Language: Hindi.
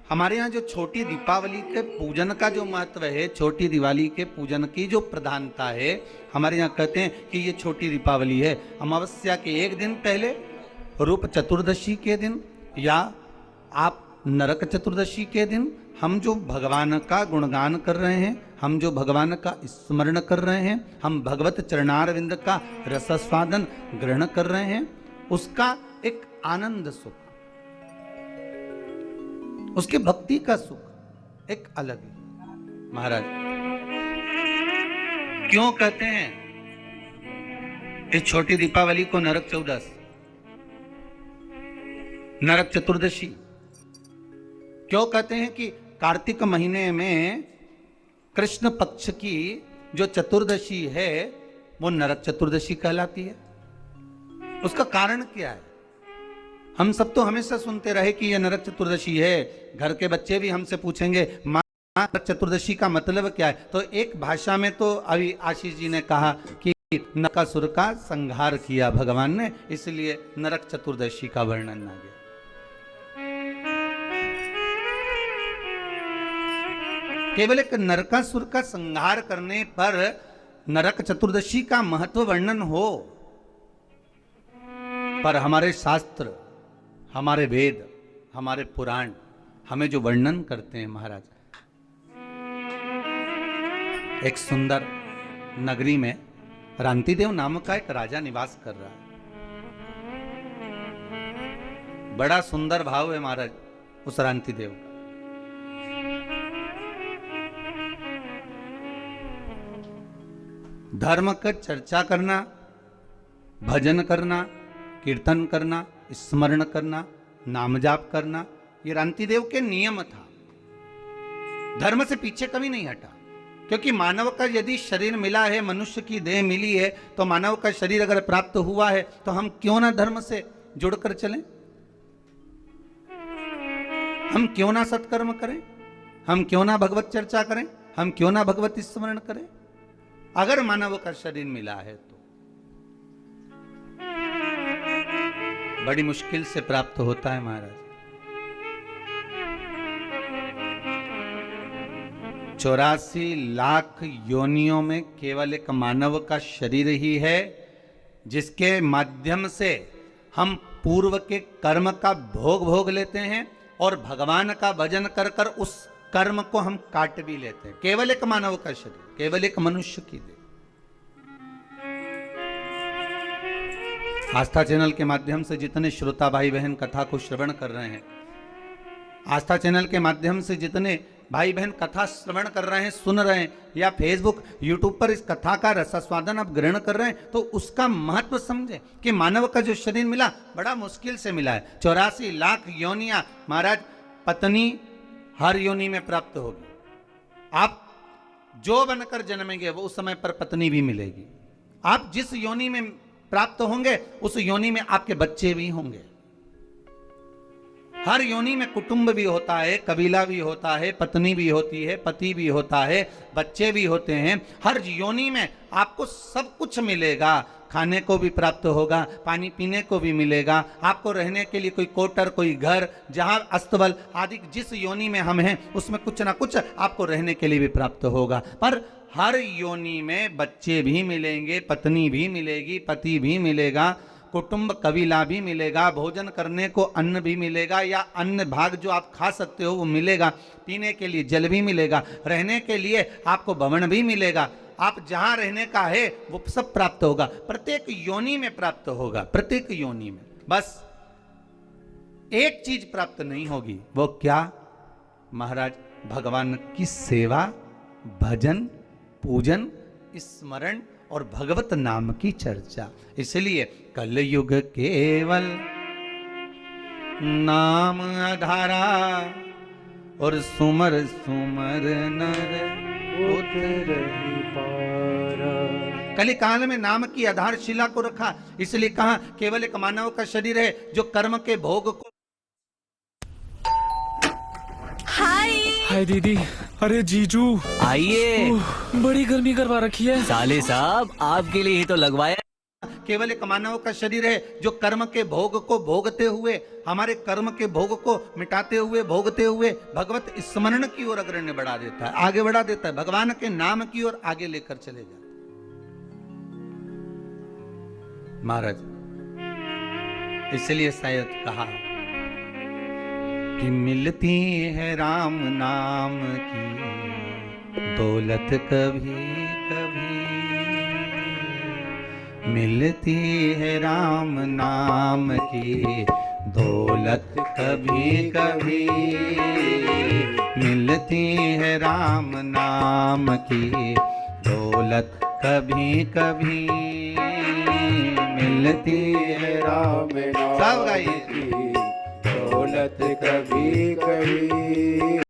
हमारे यहाँ जो छोटी दीपावली के पूजन का जो महत्व है, छोटी दिवाली के पूजन की जो प्रधानता है, हमारे यहाँ कहते हैं कि ये छोटी दीपावली है। अमावस्या के एक दिन पहले, रूप चतुर्दशी के दिन, या आप नरक चतुर्दशी के दिन हम जो भगवान का गुणगान कर रहे हैं, हम जो भगवान का स्मरण कर रहे हैं, हम भगवत चरणारविंद का रसस्वादन ग्रहण कर रहे हैं, उसका एक आनंद सुख, उसकी भक्ति का सुख एक अलग है। महाराज क्यों कहते हैं इस छोटी दीपावली को नरक चौदस, नरक चतुर्दशी? क्यों कहते हैं कि कार्तिक महीने में कृष्ण पक्ष की जो चतुर्दशी है वो नरक चतुर्दशी कहलाती है? उसका कारण क्या है? हम सब तो हमेशा सुनते रहे कि यह नरक चतुर्दशी है। घर के बच्चे भी हमसे पूछेंगे माँ नरक चतुर्दशी का मतलब क्या है? तो एक भाषा में तो अभी आशीष जी ने कहा कि नरकासुर का संहार किया भगवान ने, इसलिए नरक चतुर्दशी का वर्णन आ गया। केवल एक नरकासुर का संहार करने पर नरक चतुर्दशी का महत्व वर्णन हो, पर हमारे शास्त्र, हमारे वेद, हमारे पुराण हमें जो वर्णन करते हैं महाराज, एक सुंदर नगरी में रांतिदेव नामक का एक राजा निवास कर रहा है। बड़ा सुंदर भाव है महाराज उस रांतिदेव का। धर्म का चर्चा करना, भजन करना, कीर्तन करना, स्मरण करना, नाम जाप करना, ये रांतिदेव के नियम था। धर्म से पीछे कभी नहीं हटा, क्योंकि मानव का यदि शरीर मिला है, मनुष्य की देह मिली है, तो मानव का शरीर अगर प्राप्त हुआ है तो हम क्यों ना धर्म से जुड़कर चलें? हम क्यों ना सत्कर्म करें? हम क्यों ना भगवत चर्चा करें? हम क्यों ना भगवत स्मरण करें? अगर मानव का शरीर मिला है तो बड़ी मुश्किल से प्राप्त होता है महाराज। 84 लाख योनियों में केवल एक मानव का शरीर ही है जिसके माध्यम से हम पूर्व के कर्म का भोग लेते हैं और भगवान का भजन कर कर उस कर्म को हम काट भी लेते हैं। केवल एक मानव का शरीर, केवल एक मनुष्य की देह। आस्था चैनल के माध्यम से जितने श्रोता भाई बहन कथा को श्रवण कर रहे हैं, आस्था चैनल के माध्यम से जितने भाई बहन कथा श्रवण कर रहे हैं, सुन रहे हैं, या फेसबुक यूट्यूब पर इस कथा का रसास्वादन आप ग्रहण कर रहे हैं, तो उसका महत्व समझे कि मानव का जो शरीर मिला बड़ा मुश्किल से मिला है। 84 लाख योनियां महाराज, पत्नी हर योनि में प्राप्त होगी। आप जो बनकर जन्मेंगे वो उस समय पर पत्नी भी मिलेगी। आप जिस योनि में प्राप्त होंगे उस योनि में आपके बच्चे भी होंगे। हर योनि में कुटुंब भी होता है, कबीला भी होता है, पत्नी भी होती है, पति भी होता है, बच्चे भी होते हैं। हर योनि में आपको सब कुछ मिलेगा। खाने को भी प्राप्त होगा, पानी पीने को भी मिलेगा, आपको रहने के लिए कोई क्वार्टर, कोई घर, जहां अस्तबल आदि जिस योनि में हम हैं उसमें कुछ ना कुछ आपको रहने के लिए भी प्राप्त होगा। पर हर योनि में बच्चे भी मिलेंगे, पत्नी भी मिलेगी, पति भी मिलेगा, कुटुंब कबीला भी मिलेगा, भोजन करने को अन्न भी मिलेगा, या अन्न भाग जो आप खा सकते हो वो मिलेगा, पीने के लिए जल भी मिलेगा, रहने के लिए आपको भवन भी मिलेगा। आप जहां रहने का है वो सब प्राप्त होगा, प्रत्येक योनि में प्राप्त होगा, प्रत्येक योनि में। बस एक चीज प्राप्त नहीं होगी, वो क्या महाराज? भगवान की सेवा, भजन, पूजन, स्मरण और भगवत नाम की चर्चा। इसलिए कलयुग केवल नाम आधारा और सुमर सुमर नर उतरहि पारा। कली काल में नाम की आधारशिला को रखा, इसलिए कहा केवल एक मानव का शरीर है जो कर्म के भोग को। हाय हाय दीदी। अरे जीजू आइए। बड़ी गर्मी करवा रखी है। साले साहब आपके लिए ही तो लगवाया। केवल एक मानव का शरीर है जो कर्म के भोग को भोगते हुए, हमारे कर्म के भोग को मिटाते हुए, भोगते हुए भगवत स्मरण की ओर अग्रण्य बढ़ा देता है, आगे बढ़ा देता है, भगवान के नाम की ओर आगे लेकर चले जाते। महाराज इसलिए शायद कहा कि मिलती है राम नाम की दौलत कभी कभी, मिलती है राम नाम की दौलत कभी कभी, मिलती है राम नाम की दौलत कभी कभी, मिलती है राम नाम सब गाइए की दौलत कभी कभी।